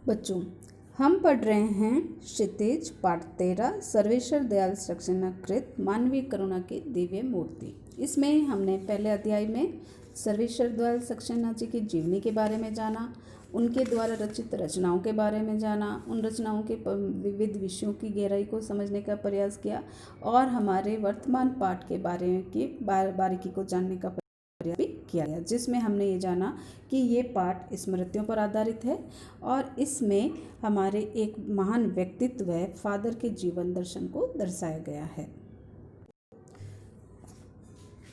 बच्चों, हम पढ़ रहे हैं क्षितिज पाठ 13 सर्वेश्वर दयाल सक्सेना कृत मानवीय करुणा की दिव्य मूर्ति। इसमें हमने पहले अध्याय में सर्वेश्वर दयाल सक्सेना जी की जीवनी के बारे में जाना, उनके द्वारा रचित रचनाओं के बारे में जाना, उन रचनाओं के विविध विषयों की गहराई को समझने का प्रयास किया और हमारे वर्तमान पाठ के बारे में की बारीकी को जानने का प्रयास भी किया गया, जिसमें हमने ये जाना कि ये पाठ स्मृतियों पर आधारित है और इसमें हमारे एक महान व्यक्तित्व फादर के जीवन दर्शन को दर्शाया गया है।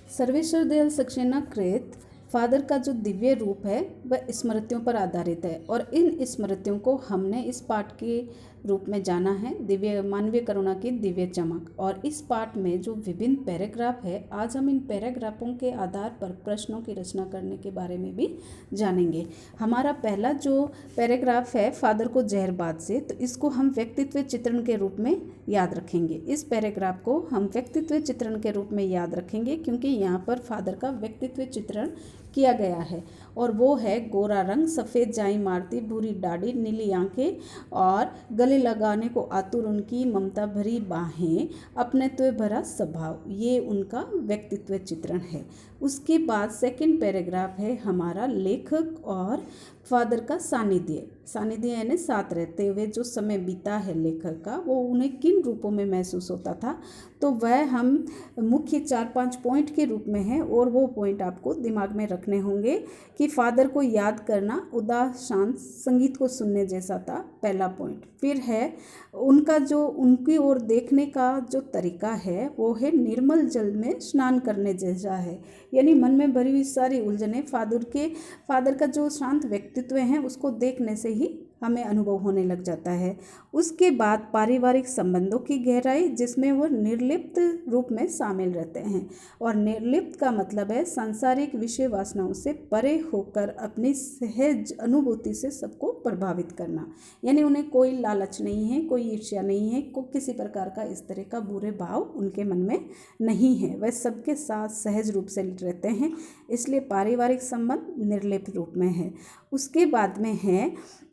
सर्वेश्वर दयाल सक्सेना कृत फादर का जो दिव्य रूप है वह स्मृतियों पर आधारित है और इन स्मृतियों को हमने इस पाठ के रूप में जाना है दिव्य मानवीय करुणा की दिव्य चमक। और इस पाठ में जो विभिन्न पैराग्राफ है, आज हम इन पैराग्राफों के आधार पर प्रश्नों की रचना करने के बारे में भी जानेंगे। हमारा पहला जो पैराग्राफ है फादर को जहरबाद से, तो इसको हम व्यक्तित्व चित्रण के रूप में याद रखेंगे। इस पैराग्राफ को हम व्यक्तित्व चित्रण के रूप में याद रखेंगे क्योंकि यहाँ पर फादर का व्यक्तित्व चित्रण किया गया है और वो है गोरा रंग, सफ़ेद जाई मारती, भूरी दाढ़ी, नीली आंखें और गले लगाने को आतुर उनकी ममता भरी बाहें, अपनेत्व भरा स्वभाव। ये उनका व्यक्तित्व चित्रण है। उसके बाद सेकंड पैराग्राफ है हमारा लेखक और फादर का सानिध्य यानी साथ रहते हुए जो समय बीता है लेखक का, वो उन्हें किन रूपों में महसूस होता था, तो वह हम मुख्य 4-5 पॉइंट के रूप में है और वो पॉइंट आपको दिमाग में रखने होंगे कि फादर को याद करना उदास शांत संगीत को सुनने जैसा था, पहला पॉइंट। फिर है उनका जो उनकी ओर देखने का जो तरीका है वो है निर्मल जल में स्नान करने जैसा है, यानी मन में भरी हुई सारी उलझने फादर का जो शांत व्यक्तित्व है उसको देखने से ही हमें अनुभव होने लग जाता है। उसके बाद पारिवारिक संबंधों की गहराई, जिसमें वो निर्लिप्त रूप में शामिल रहते हैं और निर्लिप्त का मतलब है सांसारिक विषय वासनाओं से परे होकर अपनी सहज अनुभूति से सबको प्रभावित करना, यानी उन्हें कोई लालच नहीं है, कोई ईर्ष्या नहीं है, किसी प्रकार का इस तरह का बुरे भाव उनके मन में नहीं है, वह सबके साथ सहज रूप से रहते हैं, इसलिए पारिवारिक संबंध निर्लिप्त रूप में है। उसके बाद में है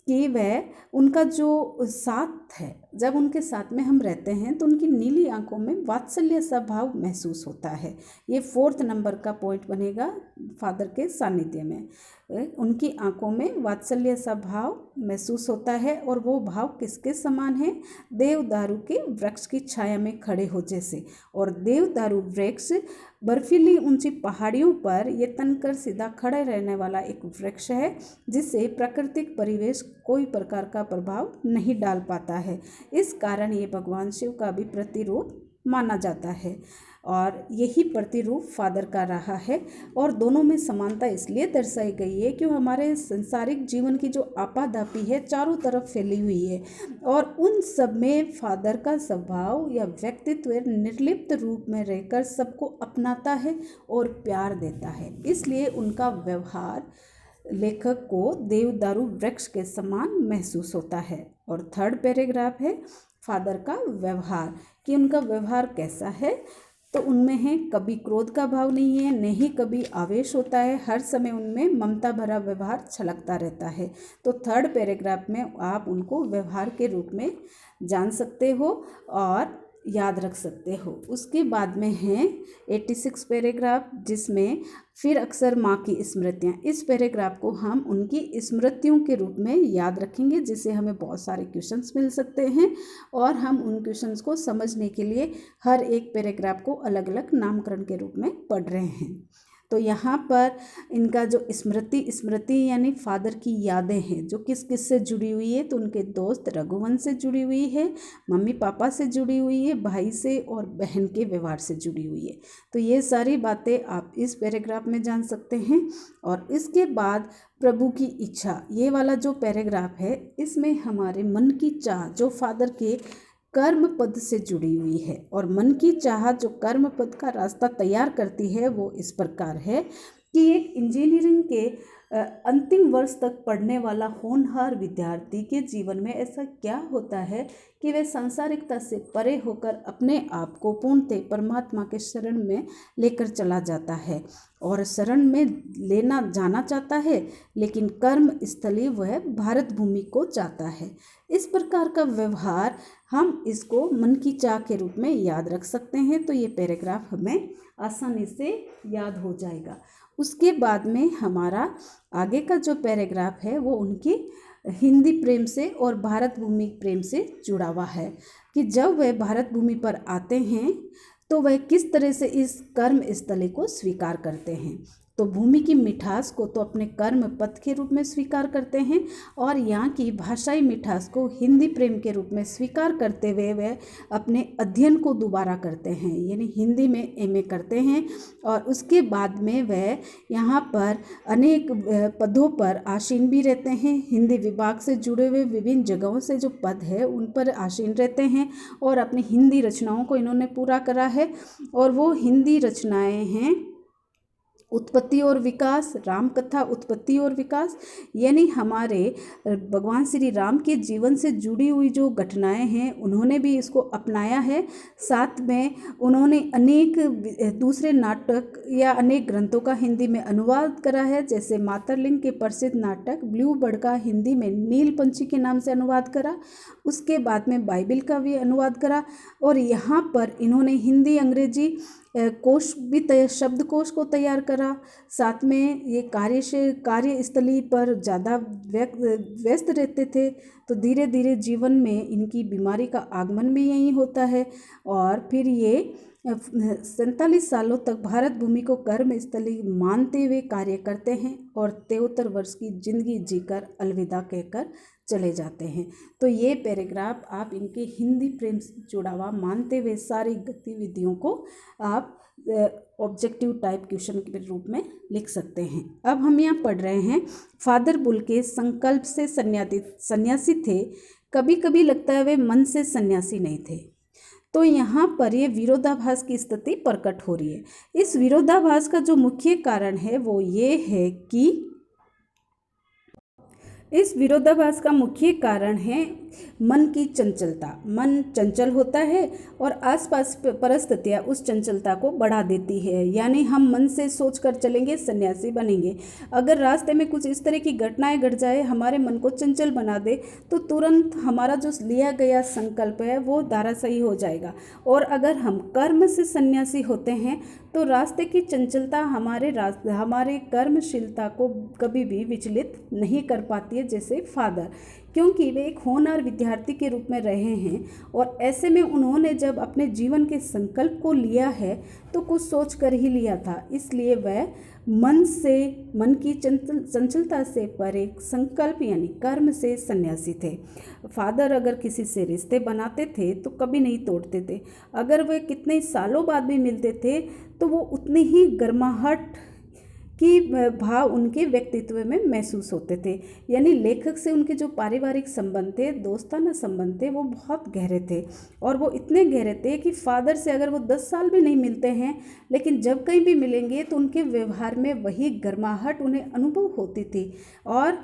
कि वह उनका जो साथ है, जब उनके साथ में हम रहते हैं तो उनकी नीली आंखों में वात्सल्य सा भाव महसूस होता है। ये 4th नंबर का पॉइंट बनेगा फादर के सानिध्य में। उनकी आंखों में वात्सल्य सा भाव महसूस होता है और वो भाव किसके समान है? देवदारू के वृक्ष की छाया में खड़े हो जैसे। और देवदारू वृक्ष बर्फीली ऊंची पहाड़ियों पर ये तनकर सीधा खड़े रहने वाला एक वृक्ष है जिससे प्राकृतिक परिवेश कोई प्रकार का प्रभाव नहीं डाल पाता है। इस कारण ये भगवान शिव का भी प्रतिरूप माना जाता है और यही प्रतिरूप फादर का रहा है। और दोनों में समानता इसलिए दर्शाई गई है कि हमारे संसारिक जीवन की जो आपाधापी है चारों तरफ फैली हुई है और उन सब में फादर का स्वभाव या व्यक्तित्व निर्लिप्त रूप में रहकर सबको अपनाता है और प्यार देता है, इसलिए उनका व्यवहार लेखक को देवदारू वृक्ष के समान महसूस होता है। और 3rd पैराग्राफ है फादर का व्यवहार, कि उनका व्यवहार कैसा है, तो उनमें है कभी क्रोध का भाव नहीं है, नहीं कभी आवेश होता है, हर समय उनमें ममता भरा व्यवहार छलकता रहता है। तो 3rd पैराग्राफ में आप उनको व्यवहार के रूप में जान सकते हो और याद रख सकते हो। उसके बाद में है 86 पैराग्राफ, जिसमें फिर अक्सर माँ की स्मृतियाँ। इस पैराग्राफ को हम उनकी स्मृतियों के रूप में याद रखेंगे, जिससे हमें बहुत सारे क्वेश्चंस मिल सकते हैं और हम उन क्वेश्चंस को समझने के लिए हर एक पैराग्राफ को अलग अलग नामकरण के रूप में पढ़ रहे हैं। तो यहाँ पर इनका जो स्मृति यानी फादर की यादें हैं जो किस किस से जुड़ी हुई है, तो उनके दोस्त रघुवंश से जुड़ी हुई है, मम्मी पापा से जुड़ी हुई है, भाई से और बहन के व्यवहार से जुड़ी हुई है। तो ये सारी बातें आप इस पैराग्राफ में जान सकते हैं। और इसके बाद प्रभु की इच्छा, ये वाला जो पैराग्राफ है इसमें हमारे मन की चाह जो फादर के कर्म पद से जुड़ी हुई है और मन की चाह जो कर्म पद का रास्ता तैयार करती है वो इस प्रकार है कि एक इंजीनियरिंग के अंतिम वर्ष तक पढ़ने वाला होनहार विद्यार्थी के जीवन में ऐसा क्या होता है कि वे सांसारिकता से परे होकर अपने आप को पूर्णतः परमात्मा के शरण में लेकर चला जाता है और शरण में लेना जाना चाहता है, लेकिन कर्म स्थली वह भारत भूमि को चाहता है। इस प्रकार का व्यवहार हम इसको मन की चाह के रूप में याद रख सकते हैं, तो ये पैराग्राफ हमें आसानी से याद हो जाएगा। उसके बाद में हमारा आगे का जो पैराग्राफ है वो उनकी हिंदी प्रेम से और भारत भूमि प्रेम से जुड़ा हुआ है कि जब वह भारत भूमि पर आते हैं तो वह किस तरह से इस कर्म स्थली को स्वीकार करते हैं। तो भूमि की मिठास को तो अपने कर्म पथ के रूप में स्वीकार करते हैं और यहाँ की भाषाई मिठास को हिंदी प्रेम के रूप में स्वीकार करते हुए वे अपने अध्ययन को दोबारा करते हैं, यानी हिंदी में एमए करते हैं और उसके बाद में वह यहाँ पर अनेक पदों पर आसीन भी रहते हैं। हिंदी विभाग से जुड़े हुए विभिन्न जगहों से जो पद है उन पर आसीन रहते हैं और अपनी हिंदी रचनाओं को इन्होंने पूरा करा है और वो हिंदी रचनाएँ हैं उत्पत्ति और विकास, राम कथा उत्पत्ति और विकास, यानी हमारे भगवान श्री राम के जीवन से जुड़ी हुई जो घटनाएं हैं उन्होंने भी इसको अपनाया है। साथ में उन्होंने अनेक दूसरे नाटक या अनेक ग्रंथों का हिंदी में अनुवाद करा है, जैसे मातरलिंग के प्रसिद्ध नाटक ब्लू बर्ड का हिंदी में नील पंछी के नाम से अनुवाद करा। उसके बाद में बाइबिल का भी अनुवाद करा और यहाँ पर इन्होंने हिंदी अंग्रेजी कोश भी शब्दकोश को तैयार करा। साथ में ये कार्यस्थली पर ज़्यादा व्यस्त रहते थे, तो धीरे धीरे जीवन में इनकी बीमारी का आगमन भी यही होता है और फिर ये 47 सालों तक भारत भूमि को कर्म स्थली मानते हुए कार्य करते हैं और 73 वर्ष की जिंदगी जीकर अलविदा कहकर चले जाते हैं। तो ये पैराग्राफ आप इनके हिंदी प्रेम से जुड़ा हुआ मानते हुए सारी गतिविधियों को आप ऑब्जेक्टिव टाइप क्वेश्चन के रूप में लिख सकते हैं। अब हम यहाँ पढ़ रहे हैं, फादर बुल्के संकल्प से सन्यासी थे, कभी कभी लगता है वे मन से सन्यासी नहीं थे। तो यहाँ पर ये विरोधाभास की स्थिति प्रकट हो रही है। इस विरोधाभास का जो मुख्य कारण है वो ये है कि इस विरोधाभास का मुख्य कारण है मन की चंचलता। मन चंचल होता है और आसपास परिस्थितियाँ उस चंचलता को बढ़ा देती है, यानी हम मन से सोचकर चलेंगे सन्यासी बनेंगे। अगर रास्ते में कुछ इस तरह की घटनाएं घट जाए, हमारे मन को चंचल बना दे, तो तुरंत हमारा जो लिया गया संकल्प है वो धराशायी हो जाएगा। और अगर हम कर्म से सन्यासी होते हैं तो रास्ते की चंचलता हमारे कर्मशीलता को कभी भी विचलित नहीं कर पाती है, जैसे फादर, क्योंकि वे एक होनहार विद्यार्थी के रूप में रहे हैं और ऐसे में उन्होंने जब अपने जीवन के संकल्प को लिया है तो कुछ सोच कर ही लिया था, इसलिए वह मन की चंचलता से परे संकल्प यानी कर्म से सन्यासी थे। फादर अगर किसी से रिश्ते बनाते थे तो कभी नहीं तोड़ते थे, अगर वे कितने सालों बाद भी मिलते थे तो वो उतनी ही गर्माहट की भाव उनके व्यक्तित्व में महसूस होते थे। यानी लेखक से उनके जो पारिवारिक संबंध थे, दोस्ताना संबंध थे, वो बहुत गहरे थे और वो इतने गहरे थे कि फादर से अगर वो 10 साल भी नहीं मिलते हैं, लेकिन जब कहीं भी मिलेंगे तो उनके व्यवहार में वही गर्माहट उन्हें अनुभव होती थी। और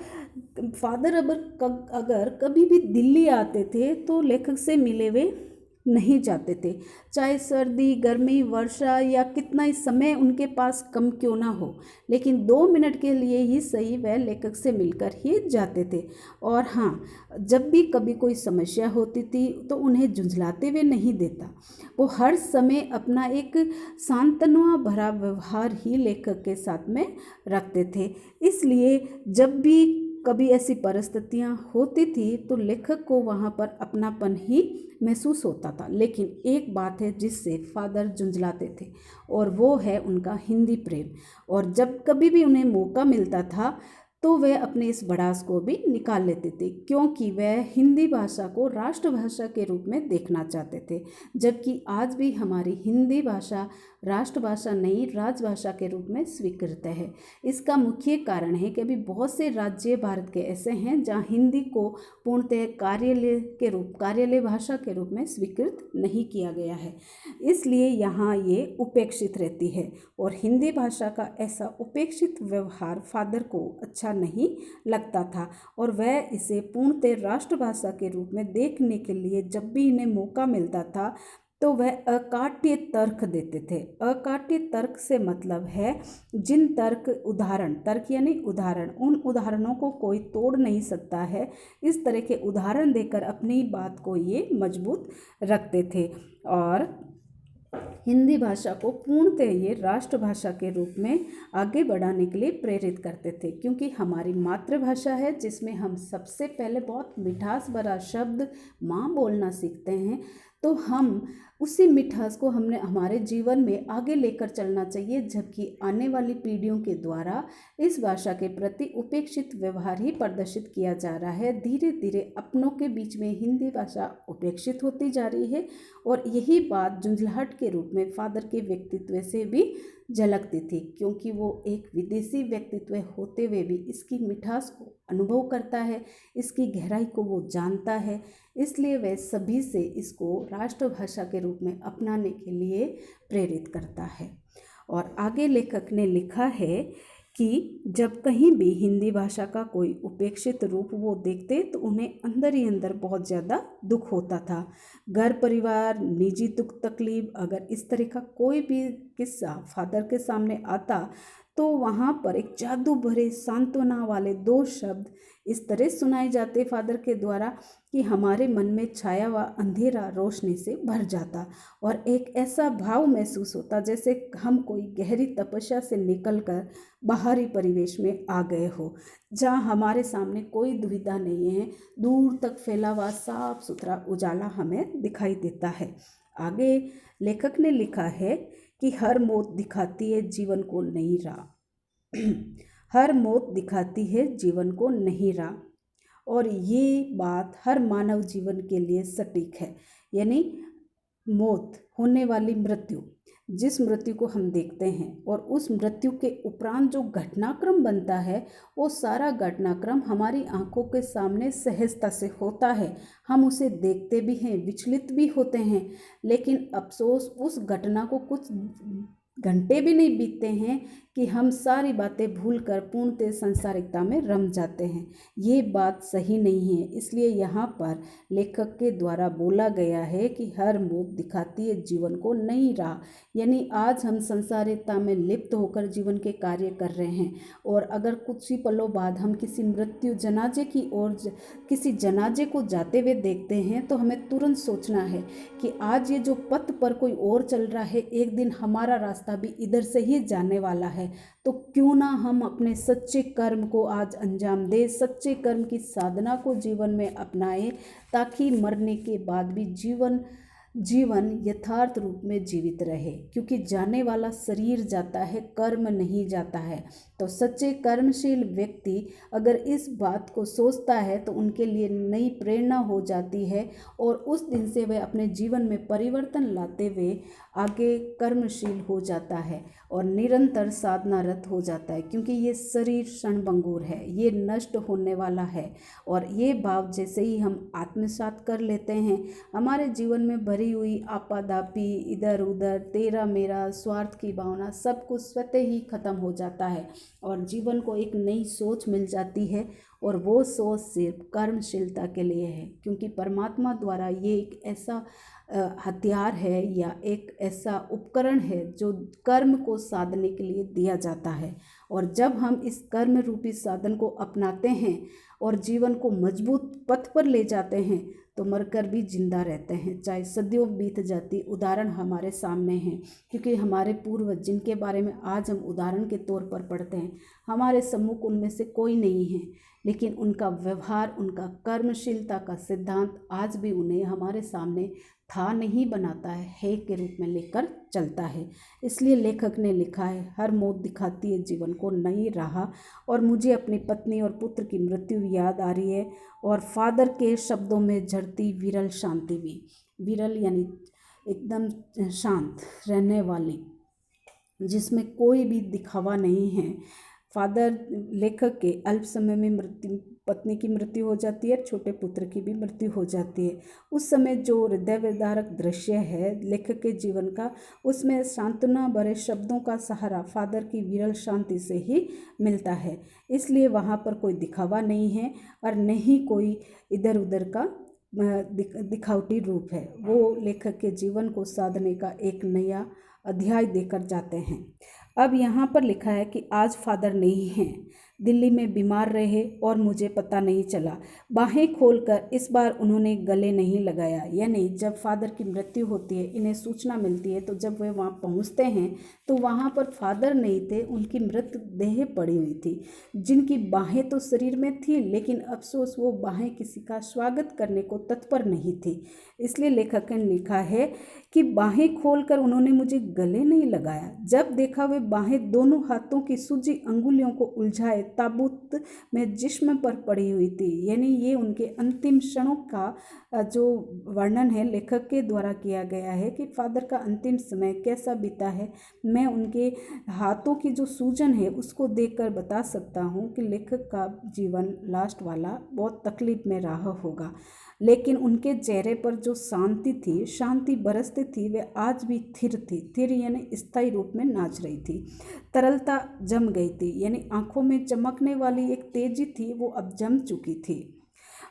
फादर अगर कभी भी दिल्ली आते थे तो लेखक से मिले हुए नहीं जाते थे, चाहे सर्दी, गर्मी, वर्षा या कितना ही समय उनके पास कम क्यों ना हो, लेकिन 2 मिनट के लिए ही सही वह लेखक से मिलकर ही जाते थे। और हाँ, जब भी कभी कोई समस्या होती थी तो उन्हें झुंझलाते हुए नहीं देता, वो हर समय अपना एक सांत्वना भरा व्यवहार ही लेखक के साथ में रखते थे। इसलिए जब भी कभी ऐसी परिस्थितियाँ होती थी तो लेखक को वहाँ पर अपनापन ही महसूस होता था। लेकिन एक बात है जिससे फादर झुंझलाते थे और वो है उनका हिंदी प्रेम। और जब कभी भी उन्हें मौका मिलता था तो वे अपने इस भड़ास को भी निकाल लेते थे, क्योंकि वह हिंदी भाषा को राष्ट्रभाषा के रूप में देखना चाहते थे। जबकि आज भी हमारी हिंदी भाषा राष्ट्रभाषा नहीं, राजभाषा के रूप में स्वीकृत है। इसका मुख्य कारण है कि अभी बहुत से राज्य भारत के ऐसे हैं जहाँ हिंदी को पूर्णतः कार्यालय भाषा के रूप में स्वीकृत नहीं किया गया है, इसलिए यहाँ ये उपेक्षित रहती है। और हिंदी भाषा का ऐसा उपेक्षित व्यवहार फादर को अच्छा नहीं लगता था, और वह इसे पूर्णतः राष्ट्रभाषा के रूप में देखने के लिए जब भी इन्हें मौका मिलता था तो वह अकाट्य तर्क देते थे। अकाट्य तर्क से मतलब है जिन तर्क यानी उदाहरण, उन उदाहरणों को कोई तोड़ नहीं सकता है, इस तरह के उदाहरण देकर अपनी बात को ये मजबूत रखते थे और हिंदी भाषा को पूर्णतः ये राष्ट्रभाषा के रूप में आगे बढ़ाने के लिए प्रेरित करते थे। क्योंकि हमारी मातृभाषा है जिसमें हम सबसे पहले बहुत मिठास भरा शब्द माँ बोलना सीखते हैं, तो हम उसी मिठास को हमने हमारे जीवन में आगे लेकर चलना चाहिए। जबकि आने वाली पीढ़ियों के द्वारा इस भाषा के प्रति उपेक्षित व्यवहार ही प्रदर्शित किया जा रहा है। धीरे धीरे अपनों के बीच में हिंदी भाषा उपेक्षित होती जा रही है, और यही बात झुंझलाहट के रूप में फादर के व्यक्तित्व से भी झलकती थी, क्योंकि वो एक विदेशी व्यक्तित्व होते हुए भी इसकी मिठास को अनुभव करता है, इसकी गहराई को वो जानता है, इसलिए वह सभी से इसको राष्ट्रभाषा के रूप में अपनाने के लिए प्रेरित करता है। और आगे लेखक ने लिखा है कि जब कहीं भी हिंदी भाषा का कोई उपेक्षित रूप वो देखते तो उन्हें अंदर ही अंदर बहुत ज़्यादा दुख होता था। घर परिवार, निजी दुख तकलीफ, अगर इस तरह का कोई भी किस्सा फादर के सामने आता तो वहाँ पर एक जादू भरे सांत्वना वाले 2 शब्द इस तरह सुनाए जाते फादर के द्वारा कि हमारे मन में छाया हुआ अंधेरा रोशनी से भर जाता, और एक ऐसा भाव महसूस होता जैसे हम कोई गहरी तपस्या से निकलकर बाहरी परिवेश में आ गए हो, जहाँ हमारे सामने कोई दुविधा नहीं है, दूर तक फैला हुआ साफ सुथरा उजाला हमें दिखाई देता है। आगे लेखक ने लिखा है कि हर मौत दिखाती है जीवन को नई राह हर मौत दिखाती है जीवन को नई राह, और ये बात हर मानव जीवन के लिए सटीक है। यानी मौत, होने वाली मृत्यु, जिस मृत्यु को हम देखते हैं और उस मृत्यु के उपरांत जो घटनाक्रम बनता है, वो सारा घटनाक्रम हमारी आंखों के सामने सहजता से होता है। हम उसे देखते भी हैं, विचलित भी होते हैं, लेकिन अफसोस उस घटना को कुछ घंटे भी नहीं बीतते हैं कि हम सारी बातें भूलकर पूर्णतः सांसारिकता में रम जाते हैं। ये बात सही नहीं है, इसलिए यहाँ पर लेखक के द्वारा बोला गया है कि हर मौत दिखाती है जीवन को नई राह। यानी आज हम सांसारिकता में लिप्त होकर जीवन के कार्य कर रहे हैं, और अगर कुछ ही पलों बाद हम किसी मृत्यु जनाजे की ओर किसी जनाजे को जाते हुए देखते हैं तो हमें तुरंत सोचना है कि आज ये जो पथ पर कोई और चल रहा है, एक दिन हमारा रास्ता भी इधर से ही जाने वाला है। तो क्यों ना हम अपने सच्चे कर्म को आज अंजाम दें, सच्चे कर्म की साधना को जीवन में अपनाएं, ताकि मरने के बाद भी जीवन यथार्थ रूप में जीवित रहे। क्योंकि जाने वाला शरीर जाता है, कर्म नहीं जाता है। तो सच्चे कर्मशील व्यक्ति अगर इस बात को सोचता है तो उनके लिए नई प्रेरणा हो जाती है, और उस दिन से वह अपने जीवन में परिवर्तन लाते हुए आगे कर्मशील हो जाता है और निरंतर साधनारत हो जाता है। क्योंकि ये शरीर क्षणभंगुर है, ये नष्ट होने वाला है, और ये भाव जैसे ही हम आत्मसात कर लेते हैं, हमारे जीवन में भरी हुई आपाधापी, इधर उधर, तेरा मेरा, स्वार्थ की भावना, सब कुछ स्वतः ही खत्म हो जाता है, और जीवन को एक नई सोच मिल जाती है, और वो सोच सिर्फ कर्मशीलता के लिए है। क्योंकि परमात्मा द्वारा ये एक ऐसा हथियार है या एक ऐसा उपकरण है जो कर्म को साधने के लिए दिया जाता है, और जब हम इस कर्म रूपी साधन को अपनाते हैं और जीवन को मजबूत पथ पर ले जाते हैं तो मरकर भी जिंदा रहते हैं, चाहे सदियों बीत जाती। उदाहरण हमारे सामने हैं, क्योंकि हमारे पूर्वज जिनके बारे में आज हम उदाहरण के तौर पर पढ़ते हैं, हमारे सम्मुख उनमें से कोई नहीं है, लेकिन उनका व्यवहार, उनका कर्मशीलता का सिद्धांत आज भी उन्हें हमारे सामने था नहीं बनाता है के रूप में लेकर चलता है। इसलिए लेखक ने लिखा है, हर मौत दिखाती है जीवन को नई राह, और मुझे अपनी पत्नी और पुत्र की मृत्यु याद आ रही है, और फादर के शब्दों में झरती विरल शांति भी। विरल यानी एकदम शांत रहने वाली, जिसमें कोई भी दिखावा नहीं है। फादर लेखक के अल्प समय में पत्नी की मृत्यु हो जाती है, छोटे पुत्र की भी मृत्यु हो जाती है। उस समय जो हृदय विदारक दृश्य है लेखक के जीवन का, उसमें सांत्वना भरे शब्दों का सहारा फादर की विरल शांति से ही मिलता है। इसलिए वहाँ पर कोई दिखावा नहीं है और नहीं कोई इधर उधर का दिखावटी रूप है। वो लेखक के जीवन को साधने का एक नया अध्याय देकर जाते हैं। अब यहाँ पर लिखा है कि आज फादर नहीं हैं, दिल्ली में बीमार रहे और मुझे पता नहीं चला। बाहें खोलकर इस बार उन्होंने गले नहीं लगाया। यानी जब फादर की मृत्यु होती है, इन्हें सूचना मिलती है, तो जब वे वहाँ पहुँचते हैं तो वहाँ पर फादर नहीं थे, उनकी मृत देह पड़ी हुई थी, जिनकी बाहें तो शरीर में थी, लेकिन अफसोस वो बाहें किसी का स्वागत करने को तत्पर नहीं थी। इसलिए लेखक ने लिखा है कि बाहें खोलकर उन्होंने मुझे गले नहीं लगाया। जब देखा वे बाहें दोनों हाथों की सूजी अंगुलियों को उलझाए ताबूत में जिस्म पर पड़ी हुई थी। यानी ये उनके अंतिम क्षणों का जो वर्णन है लेखक के द्वारा किया गया है कि फादर का अंतिम समय कैसा बीता है। मैं उनके हाथों की जो सूजन है उसको देखकर बता सकता हूँ कि लेखक का जीवन लास्ट वाला बहुत तकलीफ में रहा होगा, लेकिन उनके चेहरे पर जो शांति थी, शांति बरसती थी, वे आज भी थिर थी। थिर यानी स्थायी रूप में नाच रही थी। तरलता जम गई थी, यानी आंखों में चमकने वाली एक तेजी थी, वो अब जम चुकी थी।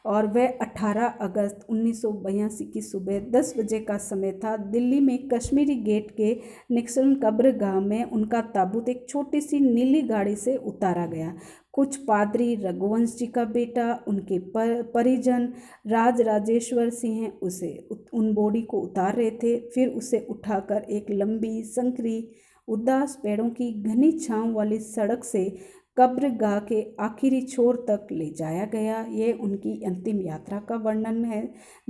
और वह 18 अगस्त 1982 की सुबह 10 बजे का समय था। दिल्ली में कश्मीरी गेट के निक्सन कब्रगाह में उनका ताबूत एक छोटी सी नीली गाड़ी से उतारा गया। कुछ पादरी, रघुवंश जी का बेटा, उनके परिजन, राजेश्वर सिंह उसे उन बॉडी को उतार रहे थे। फिर उसे उठाकर एक लंबी संकरी उदास पेड़ों की घनी छांव वाली सड़क से कब्रगाह के आखिरी छोर तक ले जाया गया। ये उनकी अंतिम यात्रा का वर्णन है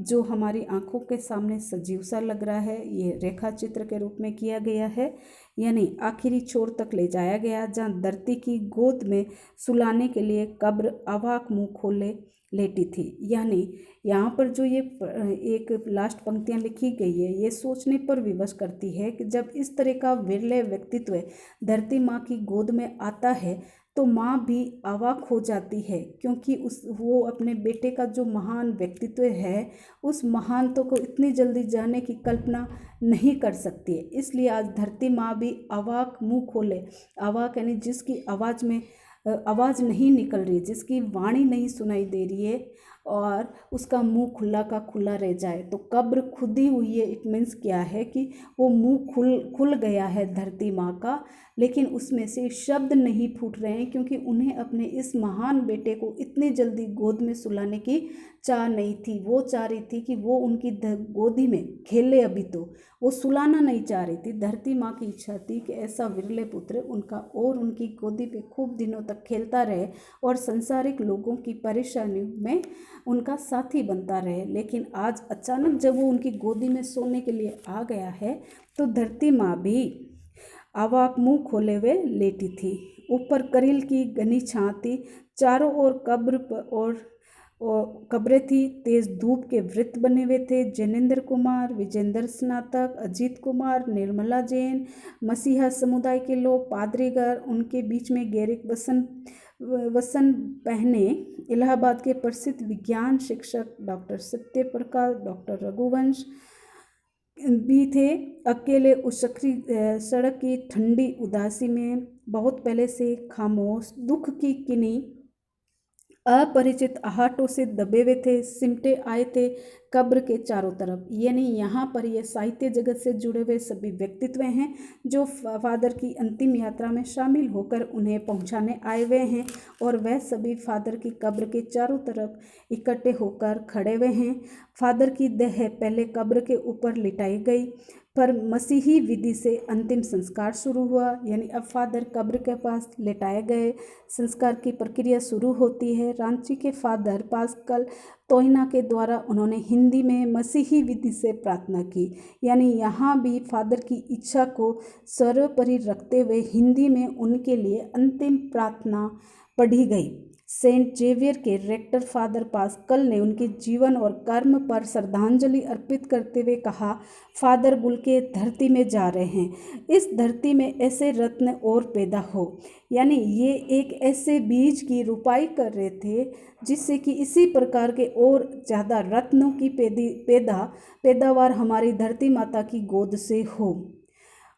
जो हमारी आंखों के सामने सजीव सा लग रहा है। ये रेखा चित्र के रूप में किया गया है। यानी आखिरी छोर तक ले जाया गया, जहाँ धरती की गोद में सुलाने के लिए कब्र अवाक मुंह खोले लेटी थी। यानी यहाँ पर जो ये एक लास्ट पंक्तियाँ लिखी गई है, ये सोचने पर विवश करती है कि जब इस तरह का विरले व्यक्तित्व धरती माँ की गोद में आता है तो माँ भी अवाक हो जाती है, क्योंकि वो अपने बेटे का जो महान व्यक्तित्व है, उस महानता को इतनी जल्दी जाने की कल्पना नहीं कर सकती है। इसलिए आज धरती माँ भी अवाक मुंह खोले, अवाक यानी जिसकी आवाज़ में आवाज़ नहीं निकल रही, जिसकी वाणी नहीं सुनाई दे रही है, और उसका मुंह खुला का खुला रह जाए। तो कब्र खुदी हुई है, इट मीन्स क्या है कि वो मुंह खुल गया है धरती माँ का, लेकिन उसमें से शब्द नहीं फूट रहे हैं, क्योंकि उन्हें अपने इस महान बेटे को इतनी जल्दी गोद में सुलाने की चाह नहीं थी। वो चाह रही थी कि वो उनकी गोदी में खेले, अभी तो वो सुलाना नहीं चाह रही थी। धरती माँ की इच्छा थी कि ऐसा विरले पुत्र उनका और उनकी गोदी पे खूब दिनों तक खेलता रहे और संसारिक लोगों की परेशानी में उनका साथी बनता रहे। लेकिन आज अचानक जब वो उनकी गोदी में सोने के लिए आ गया है, तो धरती माँ भी अवाक मुंह खोले हुए लेटी थी। ऊपर करील की घनी छां थी, चारों ओर कब्र और कब्रें थी। तेज धूप के वृत्त बने हुए थे। जैनेन्द्र कुमार, विजेंद्र स्नातक, अजीत कुमार, निर्मला जैन, मसीहा समुदाय के लोग, पादरीगर, उनके बीच में गैरिक वसन पहने इलाहाबाद के प्रसिद्ध विज्ञान शिक्षक डॉक्टर सत्यप्रकाश, डॉक्टर रघुवंश भी थे। अकेले उस सड़क की ठंडी उदासी में बहुत पहले से खामोश, दुख की किन्हीं अपरिचित आहटों से दबे हुए थे, सिमटे आए थे कब्र के चारों तरफ। यानी यहाँ पर ये साहित्य जगत से जुड़े हुए सभी व्यक्तित्व हैं जो फादर की अंतिम यात्रा में शामिल होकर उन्हें पहुँचाने आए हुए हैं, और वह सभी फादर की कब्र के चारों तरफ इकट्ठे होकर खड़े हुए हैं। फादर की देह पहले कब्र के ऊपर लिटाई गई, पर मसीही विधि से अंतिम संस्कार शुरू हुआ। यानी अब फादर कब्र के पास लेटाए गए, संस्कार की प्रक्रिया शुरू होती है। रांची के फादर तोयना के द्वारा उन्होंने हिंदी में मसीही विधि से प्रार्थना की। यानी यहाँ भी फादर की इच्छा को सर्वोपरि रखते हुए हिंदी में उनके लिए अंतिम प्रार्थना पढ़ी गई। सेंट जेवियर के रेक्टर फादर पास्कल ने उनके जीवन और कर्म पर श्रद्धांजलि अर्पित करते हुए कहा, फादर बुल्के धरती में जा रहे हैं, इस धरती में ऐसे रत्न और पैदा हो। यानी ये एक ऐसे बीज की रुपाई कर रहे थे जिससे कि इसी प्रकार के और ज़्यादा रत्नों की पैदावार हमारी धरती माता की गोद से हो।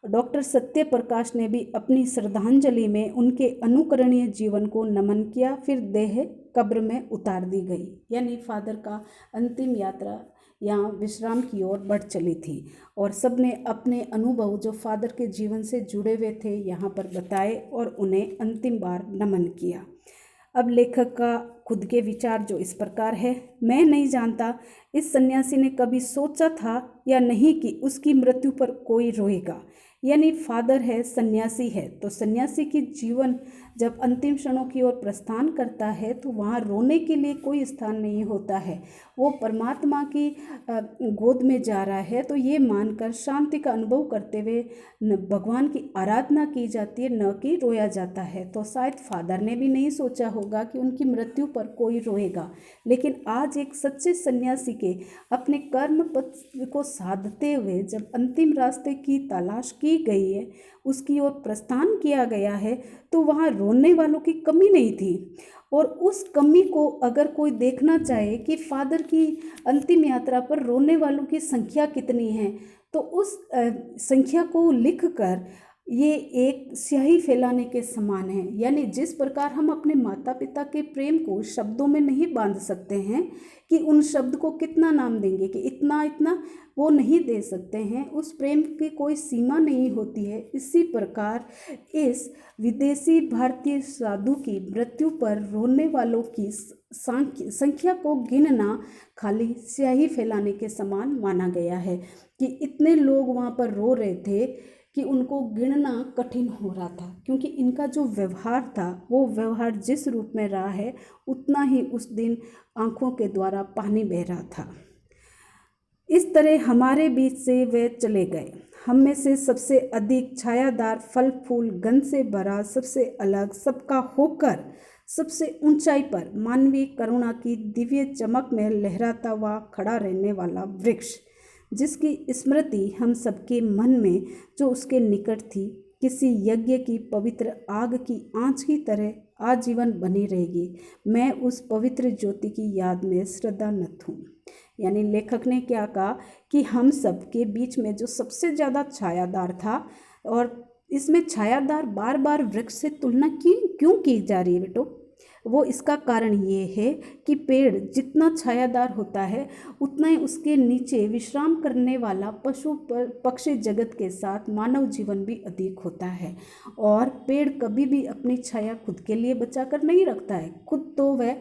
डॉक्टर सत्य प्रकाश ने भी अपनी श्रद्धांजलि में उनके अनुकरणीय जीवन को नमन किया। फिर देह कब्र में उतार दी गई। यानी फादर का अंतिम यात्रा यहाँ विश्राम की ओर बढ़ चली थी और सबने अपने अनुभव जो फादर के जीवन से जुड़े हुए थे यहाँ पर बताए और उन्हें अंतिम बार नमन किया। अब लेखक का खुद के विचार जो इस प्रकार है, मैं नहीं जानता इस सन्यासी ने कभी सोचा था या नहीं कि उसकी मृत्यु पर कोई रोएगा। यानी फादर है, सन्यासी है, तो सन्यासी की जीवन जब अंतिम क्षणों की ओर प्रस्थान करता है तो वहाँ रोने के लिए कोई स्थान नहीं होता है। वो परमात्मा की गोद में जा रहा है तो ये मानकर शांति का अनुभव करते हुए भगवान की आराधना की जाती है, न कि रोया जाता है। तो शायद फादर ने भी नहीं सोचा होगा कि उनकी मृत्यु पर कोई रोएगा, लेकिन आज एक सच्चे सन्यासी के अपने कर्म पथ को साधते हुए जब अंतिम रास्ते की तलाश की गई है, उसकी ओर प्रस्थान किया गया है, तो वहाँ रोने वालों की कमी नहीं थी। और उस कमी को अगर कोई देखना चाहे कि फादर की अंतिम यात्रा पर रोने वालों की संख्या कितनी है, तो उस संख्या को लिखकर ये एक स्याही फैलाने के समान है। यानी जिस प्रकार हम अपने माता पिता के प्रेम को शब्दों में नहीं बांध सकते हैं कि उन शब्द को कितना नाम देंगे कि इतना इतना, वो नहीं दे सकते हैं, उस प्रेम की कोई सीमा नहीं होती है। इसी प्रकार इस विदेशी भारतीय साधु की मृत्यु पर रोने वालों की संख्या को गिनना खाली स्याही फैलाने के समान माना गया है कि इतने लोग वहाँ पर रो रहे थे कि उनको गिनना कठिन हो रहा था, क्योंकि इनका जो व्यवहार था वो व्यवहार जिस रूप में रहा है उतना ही उस दिन आंखों के द्वारा पानी बह रहा था। इस तरह हमारे बीच से वे चले गए, हम में से सबसे अधिक छायादार, फल फूल गंध से भरा, सबसे अलग, सबका होकर सबसे ऊंचाई पर मानवीय करुणा की दिव्य चमक में लहराता हुआ खड़ा रहने वाला वृक्ष, जिसकी स्मृति हम सबके मन में जो उसके निकट थी, किसी यज्ञ की पवित्र आग की आंच की तरह आजीवन बनी रहेगी। मैं उस पवित्र ज्योति की याद में श्रद्धानत हूँ। यानी लेखक ने क्या कहा कि हम सब के बीच में जो सबसे ज़्यादा छायादार था, और इसमें छायादार बार बार वृक्ष से तुलना क्यों की जा रही है बेटो, वो इसका कारण ये है कि पेड़ जितना छायादार होता है उतना ही उसके नीचे विश्राम करने वाला पशु पक्षी जगत के साथ मानव जीवन भी अधिक होता है। और पेड़ कभी भी अपनी छाया खुद के लिए बचा कर नहीं रखता है, खुद तो वह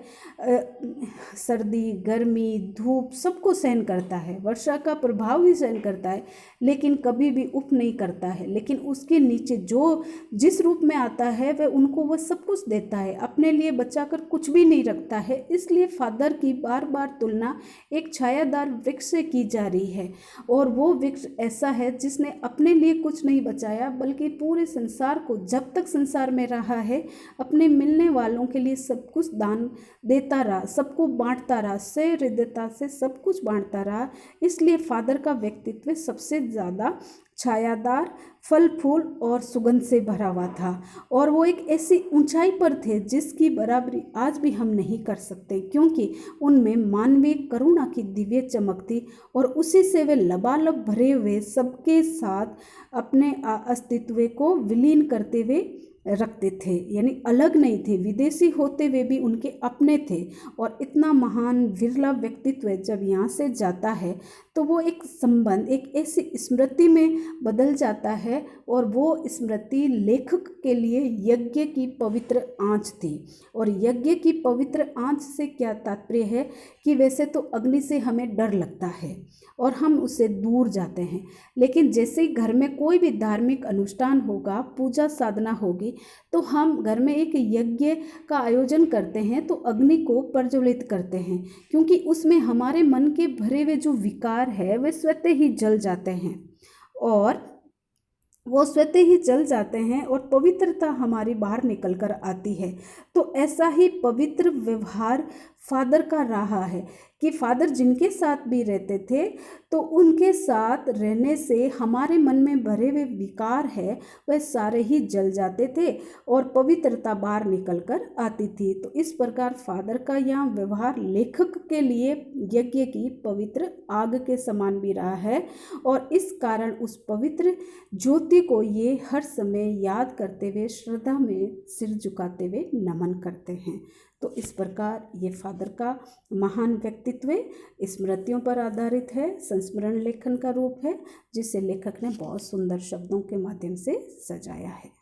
सर्दी, गर्मी, धूप सबको सहन करता है, वर्षा का प्रभाव भी सहन करता है, लेकिन कभी भी उप नहीं करता है। लेकिन उसके नीचे जो जिस रूप में आता है वह सब कुछ देता है, अपने लिए बचाकर कुछ भी नहीं रखता है। इसलिए फादर की बार बार तुलना एक छायादार वृक्ष से की जा रही है, और वो वृक्ष ऐसा है जिसने अपने लिए कुछ नहीं बचाया, बल्कि पूरे संसार को जब तक संसार में रहा है अपने मिलने वालों के लिए सब कुछ दान देता रहा, सबको बांटता रहा, सहृदयता से सब कुछ बांटता रहा। इसलिए फादर का व्यक्तित्व सबसे ज़्यादा छायादार, फल फूल और सुगंध से भरा हुआ था, और वो एक ऐसी ऊंचाई पर थे जिसकी बराबरी आज भी हम नहीं कर सकते, क्योंकि उनमें मानवीय करुणा की दिव्य चमक थी, और उसी से वे लबालब भरे हुए सबके साथ अपने अस्तित्व को विलीन करते हुए रखते थे। यानी अलग नहीं थे, विदेशी होते हुए भी उनके अपने थे। और इतना महान विरला व्यक्तित्व जब यहाँ से जाता है तो वो एक संबंध, एक ऐसी स्मृति में बदल जाता है, और वो स्मृति लेखक के लिए यज्ञ की पवित्र आँच थी। और यज्ञ की पवित्र आँच से क्या तात्पर्य है कि वैसे तो अग्नि से हमें डर लगता है और हम उससे दूर जाते हैं, लेकिन जैसे ही घर में कोई भी धार्मिक अनुष्ठान होगा, पूजा साधना होगी, गई तो हम घर में एक यज्ञ का आयोजन करते हैं, तो अग्नि को प्रज्वलित करते हैं, क्योंकि उसमें हमारे मन के भरे हुए जो विकार है वे स्वतः ही जल जाते हैं और वो स्वतः ही जल जाते हैं और पवित्रता हमारी बाहर निकल कर आती है। तो ऐसा ही पवित्र व्यवहार फादर का रहा है कि फादर जिनके साथ भी रहते थे तो उनके साथ रहने से हमारे मन में भरे हुए विकार है वह सारे ही जल जाते थे और पवित्रता बाहर निकल कर आती थी। तो इस प्रकार फादर का यहाँ व्यवहार लेखक के लिए यज्ञ की पवित्र आग के समान भी रहा है और इस कारण उस पवित्र ज्योति को ये हर समय याद करते हुए श्रद्धा में सिर झुकाते हुए नमन करते हैं। तो इस प्रकार ये फादर का महान व्यक्तित्व स्मृतियों पर आधारित है, संस्मरण लेखन का रूप है, जिसे लेखक ने बहुत सुंदर शब्दों के माध्यम से सजाया है।